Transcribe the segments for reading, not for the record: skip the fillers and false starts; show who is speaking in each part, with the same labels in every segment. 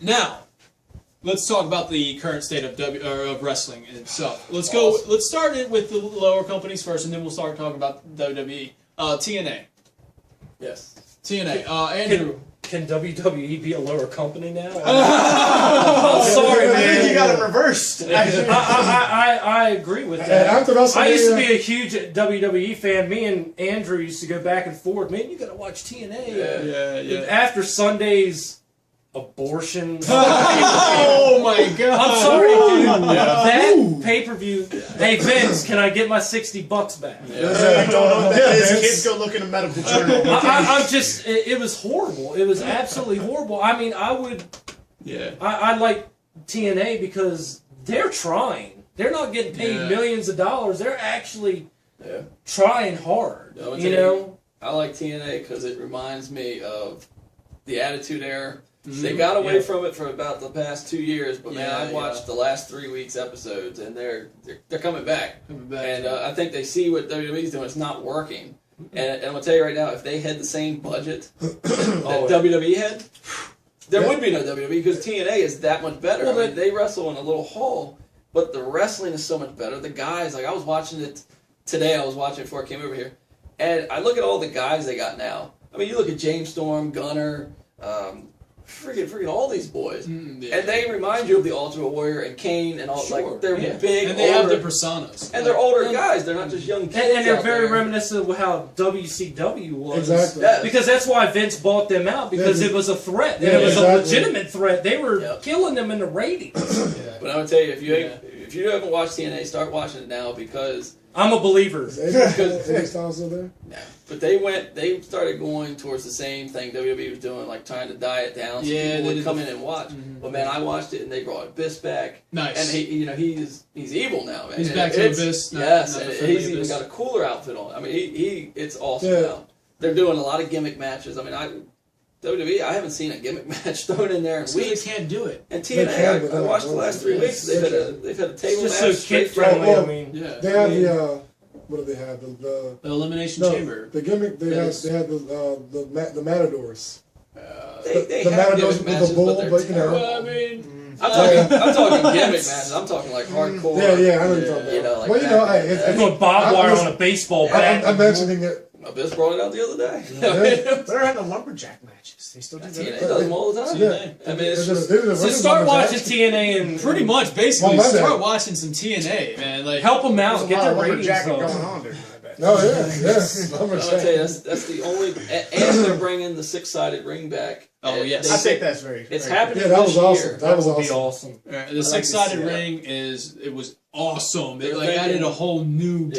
Speaker 1: Now, let's talk about the current state of wrestling itself. Let's go. Let's start it with the lower companies first, and then we'll start talking about WWE. TNA.
Speaker 2: Yes.
Speaker 1: TNA. Andrew.
Speaker 3: Can WWE be a lower company now?
Speaker 4: Oh,
Speaker 3: sorry,
Speaker 4: I
Speaker 3: man.
Speaker 4: think you got it reversed.
Speaker 3: I agree with that.
Speaker 5: After
Speaker 3: I used to be a huge WWE fan. Me and Andrew used to go back and forth. Man, you got to watch TNA.
Speaker 1: Yeah.
Speaker 3: After Sunday's abortion.
Speaker 1: Oh my God!
Speaker 3: I'm sorry, dude. That pay-per-view. Hey Vince, can I get my $60 back?
Speaker 4: You don't know what that is. Kids go look in a medical journal.
Speaker 3: I'm just. It was horrible. It was absolutely horrible. I mean, I would.
Speaker 1: Yeah.
Speaker 3: I like TNA because they're trying. They're not getting paid millions of dollars. They're actually trying hard. You know.
Speaker 2: I like TNA because it reminds me of the Attitude Era. They got away from it for about the past 2 years, but man, I watched the last 3 weeks episodes, and they're coming back. And I think they see what WWE's doing; it's not working. And I'm gonna tell you right now, if they had the same budget that WWE had, there would be no WWE because TNA is that much better. I mean, they wrestle in a little hall, but the wrestling is so much better. The guys, like I was watching it today. I was watching it before I came over here, and I look at all the guys they got now. I mean, you look at James Storm, Gunner. Freaking all these boys, and they remind you of the Ultimate Warrior and Kane and all. Like they're big,
Speaker 1: and they
Speaker 2: older,
Speaker 1: have their personas,
Speaker 2: and they're older guys. They're not just young kids.
Speaker 3: And they're
Speaker 2: out
Speaker 3: very
Speaker 2: there.
Speaker 3: reminiscent of how WCW was.
Speaker 5: Exactly.
Speaker 2: Yes.
Speaker 3: Because that's why Vince bought them out because it was a threat. And it was a legitimate threat. They were killing them in the ratings.
Speaker 2: But I'm gonna tell you, if you haven't watched TNA, start watching it now because
Speaker 3: I'm a believer.
Speaker 5: AJ Styles still there?
Speaker 2: no. But they started going towards the same thing WWE was doing, like trying to diet down so people would come in and watch. But man, I watched it and they brought Abyss back.
Speaker 1: Nice.
Speaker 2: And he's evil now, man.
Speaker 1: He's
Speaker 2: And
Speaker 1: back to Abyss.
Speaker 2: Yes,
Speaker 1: not
Speaker 2: and
Speaker 1: the friendly
Speaker 2: he's even
Speaker 1: Abyss.
Speaker 2: got a cooler outfit on. I mean, it's awesome now. They're doing a lot of gimmick matches. I mean, WWE, I haven't seen a gimmick match thrown in there in weeks.
Speaker 1: They can't do it.
Speaker 2: And TNA, I watched the last 3 weeks. They've had a table
Speaker 3: It's just
Speaker 2: match.
Speaker 3: so kid friendly. I mean,
Speaker 5: They have the what do they have? The
Speaker 1: Elimination Chamber.
Speaker 5: The gimmick. They had the Matadors.
Speaker 2: They
Speaker 5: the
Speaker 2: have
Speaker 5: Matadors
Speaker 2: gimmick
Speaker 5: with
Speaker 2: matches,
Speaker 5: the bull,
Speaker 2: but
Speaker 5: you know.
Speaker 1: Well, I mean,
Speaker 2: I'm talking gimmick matches. I'm talking like hardcore.
Speaker 5: Yeah, I know what you're talking about.
Speaker 2: You know, like
Speaker 5: well, you know,
Speaker 3: I put barbed wire on a baseball bat.
Speaker 5: I'm mentioning it.
Speaker 2: Abyss brought it out the other day.
Speaker 4: They're having lumberjack matches. They still do
Speaker 2: TNA
Speaker 4: that.
Speaker 2: does them all the time.
Speaker 5: Yeah.
Speaker 2: I mean, it's just,
Speaker 3: So start watching TNA and
Speaker 1: pretty much, basically,
Speaker 5: Well,
Speaker 1: start watching some TNA, man. Like,
Speaker 3: help them out.
Speaker 4: There's a
Speaker 3: Get
Speaker 4: lot
Speaker 3: their
Speaker 4: of
Speaker 3: ratings
Speaker 4: lumberjacking
Speaker 3: up.
Speaker 4: going on there. I bet.
Speaker 5: Oh yeah, yes.
Speaker 2: I'm gonna tell you, that's the only. And they're bringing the 6-sided ring back.
Speaker 1: Oh,
Speaker 2: And
Speaker 1: yes.
Speaker 2: they
Speaker 4: I
Speaker 2: say
Speaker 4: think that's very.
Speaker 2: it's
Speaker 4: very
Speaker 2: happening
Speaker 5: Yeah, that
Speaker 2: this
Speaker 5: was awesome.
Speaker 2: year.
Speaker 5: That was
Speaker 3: Would be
Speaker 5: awesome.
Speaker 3: awesome.
Speaker 1: the six-sided
Speaker 2: see that.
Speaker 1: ring it was awesome. It
Speaker 2: They're
Speaker 1: like
Speaker 2: thinking-
Speaker 1: added a whole new.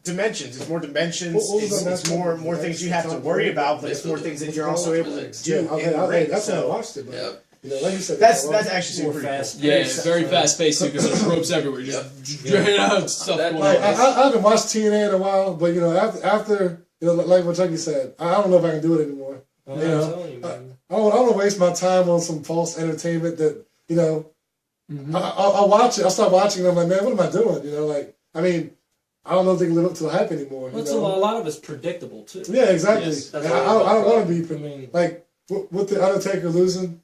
Speaker 4: Dimensions. It's more dimensions.
Speaker 5: What was
Speaker 4: It's
Speaker 5: that
Speaker 4: more
Speaker 5: match?
Speaker 4: things you have to worry about, but it's more things that you're also able to do in the ring.
Speaker 5: That's when I
Speaker 4: So
Speaker 5: watched it. But,
Speaker 2: Yep.
Speaker 5: you know, like you said,
Speaker 4: that's actually
Speaker 3: More
Speaker 4: super pretty
Speaker 3: fast.
Speaker 4: cool.
Speaker 1: Yeah, it's very fast-paced too because there's ropes everywhere. Just straight out stuff
Speaker 2: That-
Speaker 1: going
Speaker 5: Like,
Speaker 1: on.
Speaker 5: I haven't watched TNA in a while, but you know, after you know, like what Chucky said, I don't know if I can do it anymore.
Speaker 3: I'm
Speaker 5: You know,
Speaker 3: telling you, man.
Speaker 5: I don't want to waste my time on some false entertainment that you know. I'll watch it. I'll start watching it. I'm like, man, what am I doing? You know, like I mean, I don't know if they can live up to the hype anymore.
Speaker 3: Well,
Speaker 5: you know?
Speaker 3: a lot of it's predictable too.
Speaker 5: Yeah, exactly.
Speaker 1: Yes,
Speaker 5: And
Speaker 2: that's
Speaker 5: I don't want to be
Speaker 3: I mean,
Speaker 5: like with the Undertaker losing.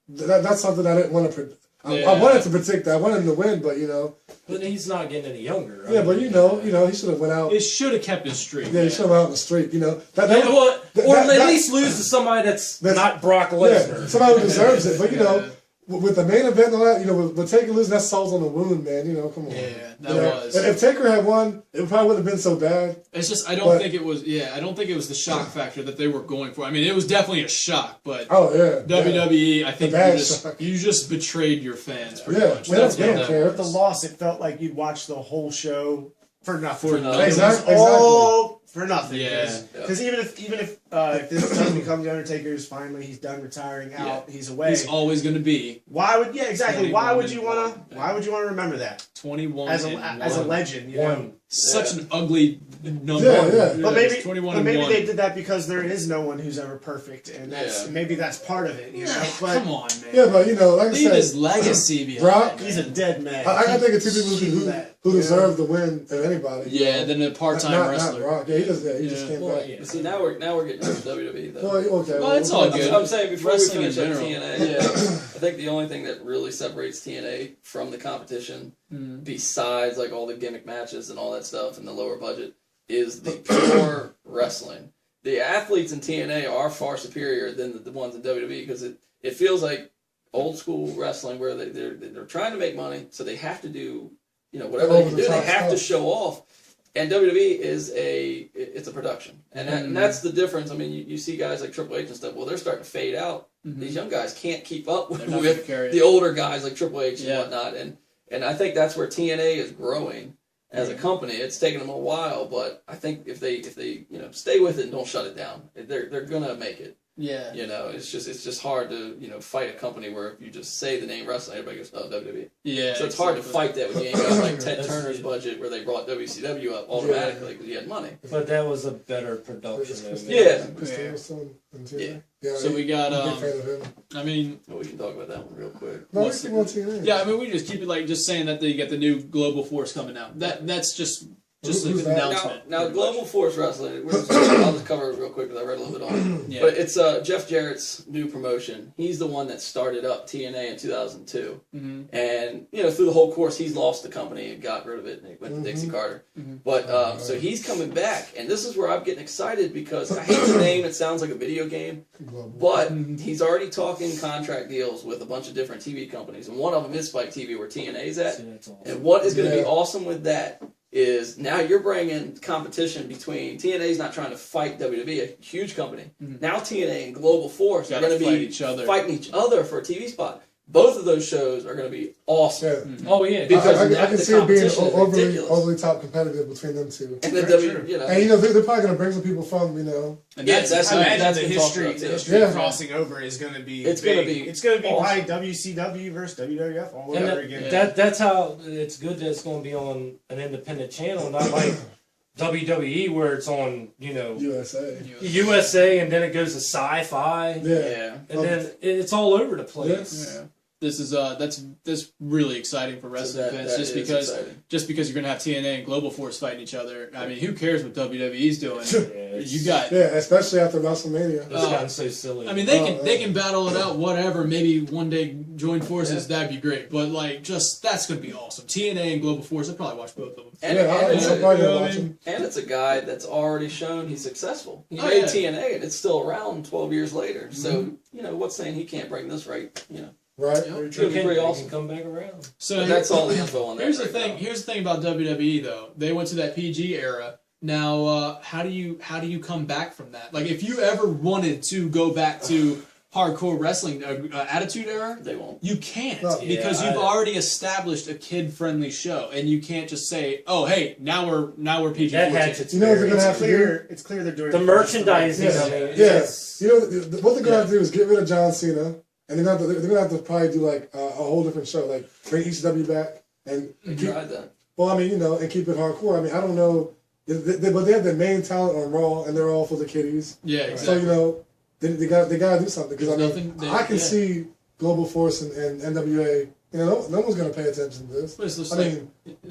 Speaker 5: That's something I didn't want to. I
Speaker 1: Yeah.
Speaker 5: wanted to predict that. I wanted him to win, but you know.
Speaker 3: but he's not getting any younger.
Speaker 5: Yeah, but you know, he should have went out.
Speaker 1: It should have kept his streak.
Speaker 5: Yeah, he should have went out in the street. You know,
Speaker 3: Or at least lose to somebody that's not Brock Lesnar.
Speaker 5: Yeah, somebody who deserves it. But you know, with the main event and all that, you know, with Taker losing, that salt's on the wound, man. You know, come on.
Speaker 1: Yeah, that
Speaker 5: You know,
Speaker 1: was.
Speaker 5: If Taker had won, it probably wouldn't have been so bad.
Speaker 1: It's just I don't think it was. Yeah, I don't think it was the shock factor that they were going for. I mean, it was definitely a shock, but
Speaker 5: Oh yeah,
Speaker 1: WWE, I think
Speaker 5: The bad
Speaker 1: you just betrayed your fans pretty
Speaker 5: Yeah,
Speaker 1: much.
Speaker 5: they
Speaker 1: That's
Speaker 5: don't
Speaker 1: what that
Speaker 5: care.
Speaker 4: With the
Speaker 1: was.
Speaker 4: loss, it felt like you'd watch the whole show for nothing.
Speaker 1: For nothing.
Speaker 5: Exactly.
Speaker 4: All for nothing.
Speaker 1: Yeah.
Speaker 4: Because even if this does become the Undertaker's finally, he's done retiring out, he's away.
Speaker 1: He's always going to be
Speaker 4: Why would exactly? Why
Speaker 1: 21
Speaker 4: would you
Speaker 1: and
Speaker 4: wanna?
Speaker 1: one.
Speaker 4: Why would you wanna remember that
Speaker 1: 21
Speaker 4: as
Speaker 1: and
Speaker 4: a
Speaker 1: 1.
Speaker 4: legend? You know?
Speaker 1: Such an ugly number.
Speaker 5: Yeah.
Speaker 4: But maybe,
Speaker 1: It's 21
Speaker 4: but
Speaker 1: and
Speaker 4: maybe
Speaker 1: 1.
Speaker 4: they did that because there is no one who's ever perfect, and maybe that's part of it. You know, but
Speaker 1: Come on, man.
Speaker 5: Yeah, but you know, like I
Speaker 1: Leave
Speaker 5: said,
Speaker 1: his legacy behind.
Speaker 5: Brock,
Speaker 4: he's a dead man.
Speaker 5: I think of two people
Speaker 4: Keep
Speaker 5: who
Speaker 4: that,
Speaker 5: who
Speaker 4: you know?
Speaker 5: deserve the win of anybody.
Speaker 1: Yeah, then a part-time
Speaker 5: not
Speaker 1: wrestler.
Speaker 5: Brock. Yeah, he just came back.
Speaker 3: Yeah.
Speaker 2: See, now we're getting into WWE though.
Speaker 5: Well, okay.
Speaker 1: Well, it's all
Speaker 2: I'm,
Speaker 1: good.
Speaker 2: I'm saying before
Speaker 1: Wrestling
Speaker 2: we
Speaker 1: in
Speaker 2: finish up
Speaker 1: general.
Speaker 2: TNA, I think the only thing that really separates TNA from the competition, besides like all the gimmick matches and all that stuff and the lower budget, is the pure wrestling. The athletes in TNA are far superior than the ones in WWE because it feels like old school wrestling where they're trying to make money, so they have to do whatever they can do. They have to show off. And WWE is it's a production, and that's the difference. I mean, you see guys like Triple H and stuff. Well, they're starting to fade out. These young guys can't keep up with the older guys like Triple H and whatnot. And I think that's where TNA is growing as a company. It's taken them a while, but I think if they stay with it and don't shut it down, they're gonna make it.
Speaker 1: Yeah.
Speaker 2: It's just hard to fight a company where if you just say the name wrestling, everybody goes, oh, WWE.
Speaker 1: Yeah.
Speaker 2: So it's hard to fight that when you ain't got like Ted Turner's budget where they brought WCW up automatically because he had money.
Speaker 3: But that was a better production.
Speaker 2: Yeah.
Speaker 5: Yeah.
Speaker 1: So we got
Speaker 5: I'm a big fan of him.
Speaker 1: I mean,
Speaker 2: Well, we can talk about that one real quick.
Speaker 5: No, we keep on TNA.
Speaker 1: yeah, I mean, we just keep it like just saying that you get the new Global Force coming out. That's just
Speaker 5: Who's
Speaker 1: an
Speaker 5: that?
Speaker 1: announcement.
Speaker 2: Now Global Force Wrestling, I'll just cover it real quick because I read a little bit on it.
Speaker 1: Yeah.
Speaker 2: But it's Jeff Jarrett's new promotion. He's the one that started up TNA in 2002. And, through the whole course, he's lost the company and got rid of it, and he went to Dixie Carter. But, so he's coming back, and this is where I'm getting excited because I hate the name. It sounds like a video game. But he's already talking contract deals with a bunch of different TV companies, and one of them is Spike TV, where TNA's at. And what is going to be awesome with that is now you're bringing competition between TNA's not trying to fight WWE, a huge company. Now TNA and Global Force are going to be fighting each other for a TV spot. Both of those shows are going to be awesome.
Speaker 5: Yeah.
Speaker 3: Oh yeah,
Speaker 2: Because
Speaker 5: I can see it being
Speaker 2: ridiculous.
Speaker 5: overly top competitive between them two.
Speaker 2: And the
Speaker 5: And they're probably going to bring some people from
Speaker 1: And
Speaker 2: Yeah, that's
Speaker 4: I imagine
Speaker 2: that's
Speaker 4: the
Speaker 2: been
Speaker 4: history,
Speaker 2: talked
Speaker 4: the
Speaker 2: about,
Speaker 4: history
Speaker 5: Yeah.
Speaker 4: of crossing over is going to be.
Speaker 2: It's
Speaker 4: big.
Speaker 2: gonna be
Speaker 4: It's going to be
Speaker 2: awesome.
Speaker 4: probably WCW versus WWF all
Speaker 3: and
Speaker 4: over
Speaker 3: that,
Speaker 4: again.
Speaker 3: that's how it's good that it's going to be on an independent channel, not like WWE where it's on USA and then it goes to Sci-Fi.
Speaker 5: Yeah.
Speaker 3: And then it's all over the place.
Speaker 1: Yeah. This is that's really exciting for wrestling fans just because you're gonna have TNA and Global Force fighting each other. I mean, who cares what WWE's doing? You got
Speaker 5: especially after WrestleMania.
Speaker 3: It's gotten so silly.
Speaker 1: I mean, they can battle it out, whatever. Maybe one day join forces, that'd be great. But like, that's gonna be awesome. TNA and Global Force, I'd probably watch both of them.
Speaker 2: And it's a guy that's already shown he's successful. He made TNA, and it's still around 12 years later. So what's saying he can't bring this right?
Speaker 5: Right.
Speaker 2: It's gonna be pretty awesome.
Speaker 3: Come back around.
Speaker 2: So that's all the info on that.
Speaker 1: Here's the thing. Here's the thing about WWE though. They went to that PG era. Now, how do you come back from that? Like, if you ever wanted to go back to hardcore wrestling attitude era,
Speaker 2: they won't.
Speaker 1: You can't because you've already established a kid-friendly show, and you can't just say, "Oh, hey, now we're PG."
Speaker 3: That had to.
Speaker 5: What they're gonna have to do?
Speaker 4: It's clear they're doing
Speaker 3: The merchandising.
Speaker 5: What they're gonna have to do is get rid of John Cena. And they're gonna have to probably do like a whole different show, like bring ECW back and
Speaker 2: tried that.
Speaker 5: Well, I mean, and keep it hardcore. I mean, I don't know, but they have the main talent on Raw, and they're all for the kiddies.
Speaker 1: Yeah, exactly.
Speaker 5: So they got to do something because I can see Global Force and NWA. No one's gonna pay attention to this.
Speaker 1: But it's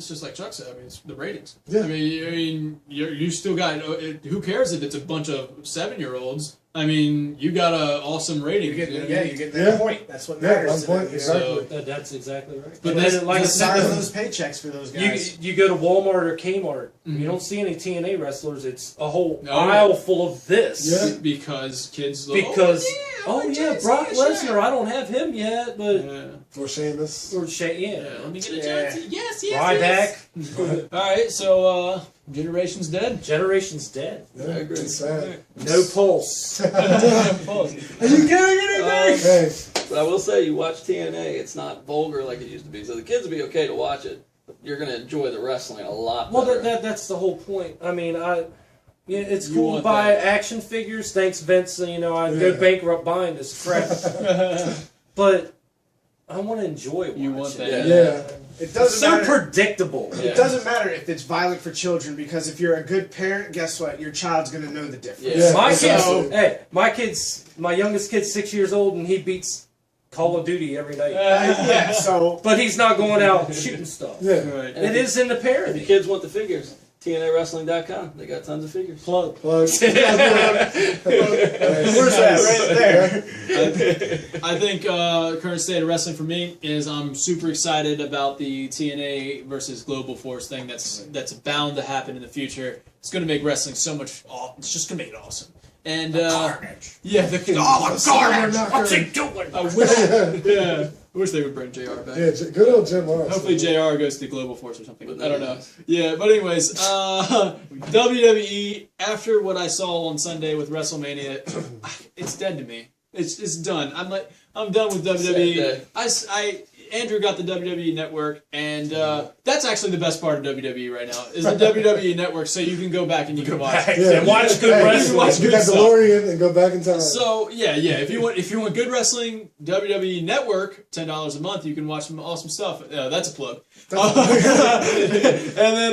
Speaker 1: just like Chuck said. I mean, it's the ratings.
Speaker 5: Yeah.
Speaker 1: I mean, you still got. Who cares if it's a bunch of 7-year-olds? I mean, you got an awesome rating.
Speaker 4: You get that point. That's what matters.
Speaker 5: 1 point, exactly.
Speaker 3: That's exactly right.
Speaker 1: But that's
Speaker 3: like I
Speaker 4: sign
Speaker 3: said,
Speaker 4: those paychecks for those guys.
Speaker 3: you go to Walmart or Kmart, you don't see any TNA wrestlers. It's a whole aisle full of this.
Speaker 5: Yeah.
Speaker 1: Because kids.
Speaker 3: Brock Lesnar. I don't have him yet, but
Speaker 5: Or Sheamus.
Speaker 3: or
Speaker 1: let me get a Johnson. Yes.
Speaker 3: Ryback.
Speaker 1: All right, so Generation's dead.
Speaker 3: Generation's dead.
Speaker 5: Yeah,
Speaker 2: I agree.
Speaker 5: it's sad.
Speaker 3: No pulse.
Speaker 5: Are you getting anything? Hey.
Speaker 2: But I will say, you watch TNA, it's not vulgar like it used to be. So the kids will be okay to watch it. But you're going to enjoy the wrestling a lot
Speaker 3: Well,
Speaker 2: better.
Speaker 3: that's the whole point. I mean, it's
Speaker 1: You
Speaker 3: cool to
Speaker 1: want
Speaker 3: buy
Speaker 1: that.
Speaker 3: action figures. Thanks, Vince. I'd go bankrupt buying this crap. But I want to enjoy watching.
Speaker 1: You want that?
Speaker 5: Yeah.
Speaker 4: It
Speaker 3: It's
Speaker 4: doesn't
Speaker 3: so
Speaker 4: matter.
Speaker 3: predictable.
Speaker 4: It doesn't matter if it's violent for children because if you're a good parent, guess what? Your child's gonna know the difference.
Speaker 2: Yeah.
Speaker 3: My
Speaker 5: So-
Speaker 3: kids, my youngest kid's 6 years old, and he beats Call of Duty every night.
Speaker 4: So
Speaker 3: But he's not going out shooting stuff.
Speaker 5: Yeah.
Speaker 1: Right.
Speaker 3: It is in the
Speaker 2: And the
Speaker 3: parody.
Speaker 2: kids want the figures. TNAWrestling.com. They got tons of figures.
Speaker 3: Plug.
Speaker 4: Where's that? Right there.
Speaker 1: I think current state of wrestling for me is I'm super excited about the TNA versus Global Force thing that's bound to happen in the future. It's going to make wrestling so much. It's just going to make it awesome. And
Speaker 3: Carnage.
Speaker 1: yeah, the
Speaker 3: Carnage. What's he doing?
Speaker 1: I wish they would bring JR back.
Speaker 5: Yeah, good old Jim Morrison.
Speaker 1: Hopefully JR goes to Global Force or something. I don't know. Yeah, but anyways, WWE, after what I saw on Sunday with WrestleMania, it's dead to me. It's done. I'm done with WWE. Andrew got the WWE Network, and that's actually the best part of WWE right now is the WWE Network. So you can go back and you can watch.
Speaker 3: And watch good wrestling.
Speaker 1: Watch
Speaker 5: Get
Speaker 1: good
Speaker 5: that
Speaker 1: stuff.
Speaker 5: DeLorean and go back in time.
Speaker 1: So yeah. If you want good wrestling, WWE Network, $10 a month, you can watch some awesome stuff. That's a plug. And then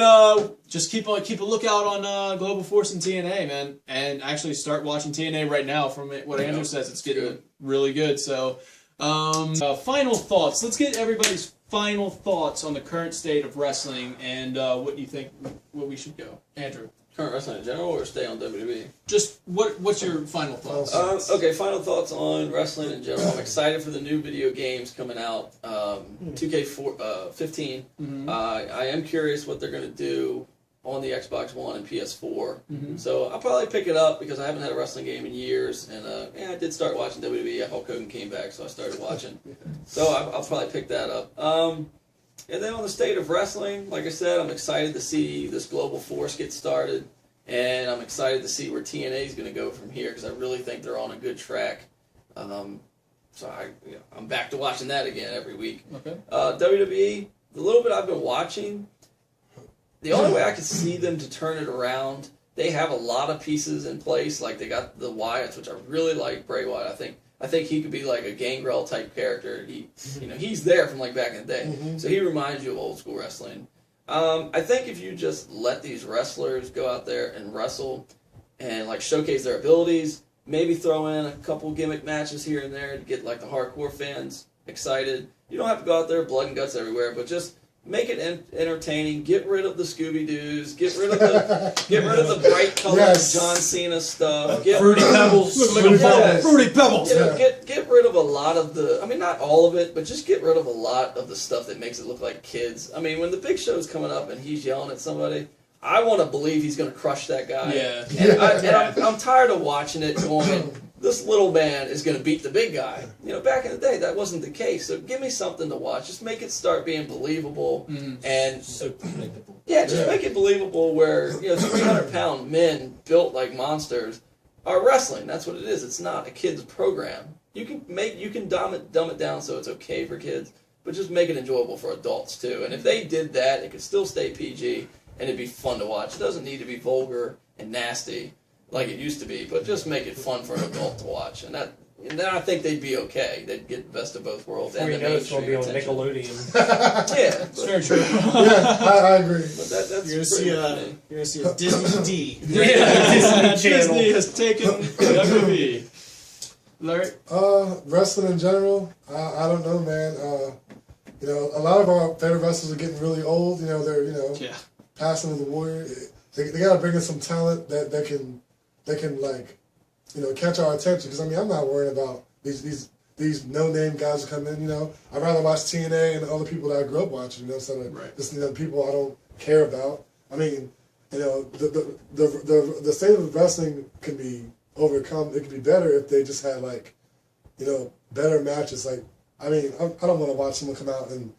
Speaker 1: just keep a lookout on Global Force and TNA, man, and actually start watching TNA right now. From what Andrew says, it's getting really good. So. Final thoughts. Let's get everybody's final thoughts on the current state of wrestling and what you think where we should go. Andrew.
Speaker 2: Current wrestling in general, or stay on WWE?
Speaker 1: Just what's your final thoughts?
Speaker 2: Okay, final thoughts on wrestling in general. I'm excited for the new video games coming out. 2K15. I am curious what they're going to do on the Xbox One and PS4. So I'll probably pick it up because I haven't had a wrestling game in years. And I did start watching WWE. Hulk Hogan came back, so I started watching. So I'll probably pick that up. And then on the state of wrestling, like I said, I'm excited to see this Global Force get started. And I'm excited to see where TNA is going to go from here because I really think they're on a good track. So I'm back to watching that again every week.
Speaker 1: Okay.
Speaker 2: WWE, the little bit I've been watching, the only way I could see them to turn it around, they have a lot of pieces in place. Like they got the Wyatts, which I really like. Bray Wyatt, I think he could be like a Gangrel type character. He's there from like back in the day, so he reminds you of old school wrestling. I think if you just let these wrestlers go out there and wrestle and like showcase their abilities, maybe throw in a couple gimmick matches here and there to get like the hardcore fans excited. You don't have to go out there blood and guts everywhere, but just make it entertaining. Get rid of the Scooby-Doos. Get rid of the bright colored John Cena stuff.
Speaker 3: Fruity Pebbles.
Speaker 1: Fruity Pebbles.
Speaker 2: Get rid of a lot of the. I mean, not all of it, but just get rid of a lot of the stuff that makes it look like kids. I mean, when the Big Show's coming up and he's yelling at somebody, I want to believe he's going to crush that guy.
Speaker 1: Yeah.
Speaker 2: And I'm tired of watching it going, this little man is going to beat the big guy. Back in the day, that wasn't the case. So give me something to watch. Just make it start being believable. And
Speaker 3: so predictable.
Speaker 2: Yeah, make it believable where 300-pound men built like monsters are wrestling. That's what it is. It's not a kid's program. You can dumb it down so it's okay for kids, but just make it enjoyable for adults too. And if they did that, it could still stay PG and it'd be fun to watch. It doesn't need to be vulgar and nasty like it used to be, but just make it fun for an adult to watch. And then I think they'd be okay. They'd get the best of both worlds.
Speaker 3: Before you know it's going to be on Nickelodeon.
Speaker 2: Yeah.
Speaker 1: It's very true.
Speaker 5: Yeah, I agree.
Speaker 2: But that's
Speaker 4: You're gonna see a Disney D.
Speaker 1: Disney has taken WWE. Larry?
Speaker 5: Wrestling in general, I don't know, man. A lot of our favorite wrestlers are getting really old. They're passing to the warrior. They got to bring in some talent that can catch our attention. Because I'm not worried about these no-name guys who come in. I'd rather watch TNA and other people that I grew up watching. Instead of just people I don't care about. I mean, the state of wrestling can be overcome. It could be better if they just had better matches. I don't want to watch someone come out and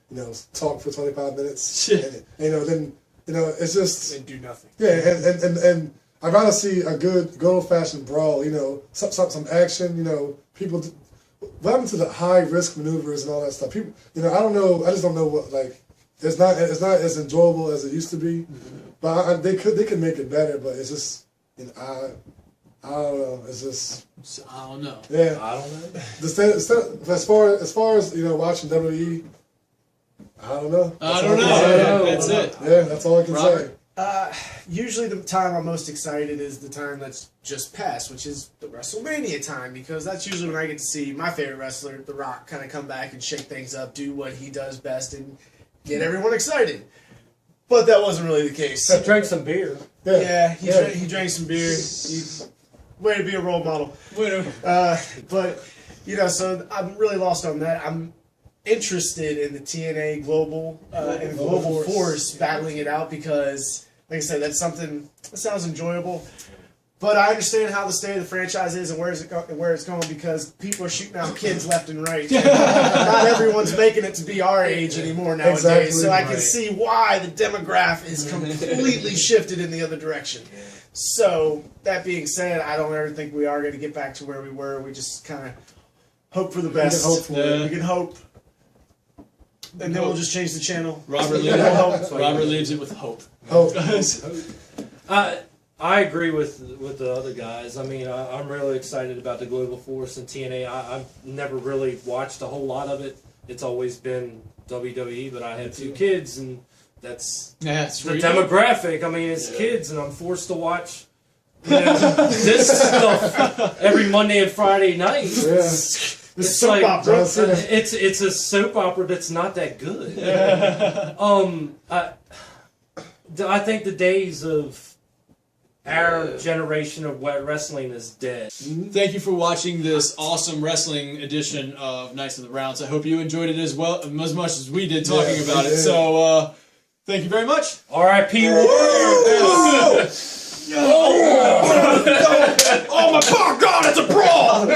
Speaker 5: talk for 25 minutes. And, then it's just
Speaker 4: and do nothing.
Speaker 5: Yeah, and I'd rather see a good old-fashioned brawl. Some action. People. What happened to the high-risk maneuvers and all that stuff? People. I don't know. I just don't know what It's not as enjoyable as it used to be. But they could make it better. But it's just I don't know. It's just
Speaker 1: I don't know.
Speaker 5: Yeah,
Speaker 3: I don't know.
Speaker 5: As far as watching WWE, I don't know.
Speaker 1: I don't know. That's it.
Speaker 5: Yeah, that's all I can say.
Speaker 4: Usually the time I'm most excited is the time that's just passed, which is the WrestleMania time, because that's usually when I get to see my favorite wrestler, The Rock, kind of come back and shake things up, do what he does best, and get everyone excited. But that wasn't really the case.
Speaker 3: I drank some beer.
Speaker 4: Yeah, he drank some beer. Way to be a role model. But, you know, so I'm really lost on that. I'm interested in the TNA Global and Global Force battling it out because, like I said, that's something that sounds enjoyable. But I understand how the state of the franchise is and where it's going because people are shooting out kids left and right. Not everyone's making it to be our age anymore nowadays. Exactly, so I can see why the demographic is completely shifted in the other direction. So that being said, I don't ever think we are going to get back to where we were. We just kind of hope for the best. We can hope. And then we'll just change the channel.
Speaker 1: Robert leaves it with hope.
Speaker 5: Hope.
Speaker 3: I agree with the other guys. I mean, I'm really excited about the Global Force and TNA. I've never really watched a whole lot of it. It's always been WWE, but I have 2 kids, and that's the demographic. I mean, it's kids, and I'm forced to watch this stuff every Monday and Friday night.
Speaker 5: Yeah.
Speaker 3: It's like opera. It's a soap opera that's not that good. I think the days of our generation of wrestling is dead.
Speaker 1: Thank you for watching this awesome wrestling edition of Knights of the Rounds. I hope you enjoyed it as much as we did talking about it. So, thank you very much.
Speaker 3: R.I.P.
Speaker 2: Oh my God! It's a brawl.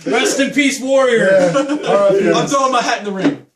Speaker 3: Rest in peace, Warrior.
Speaker 5: Yeah.
Speaker 1: I'm throwing my hat in the ring.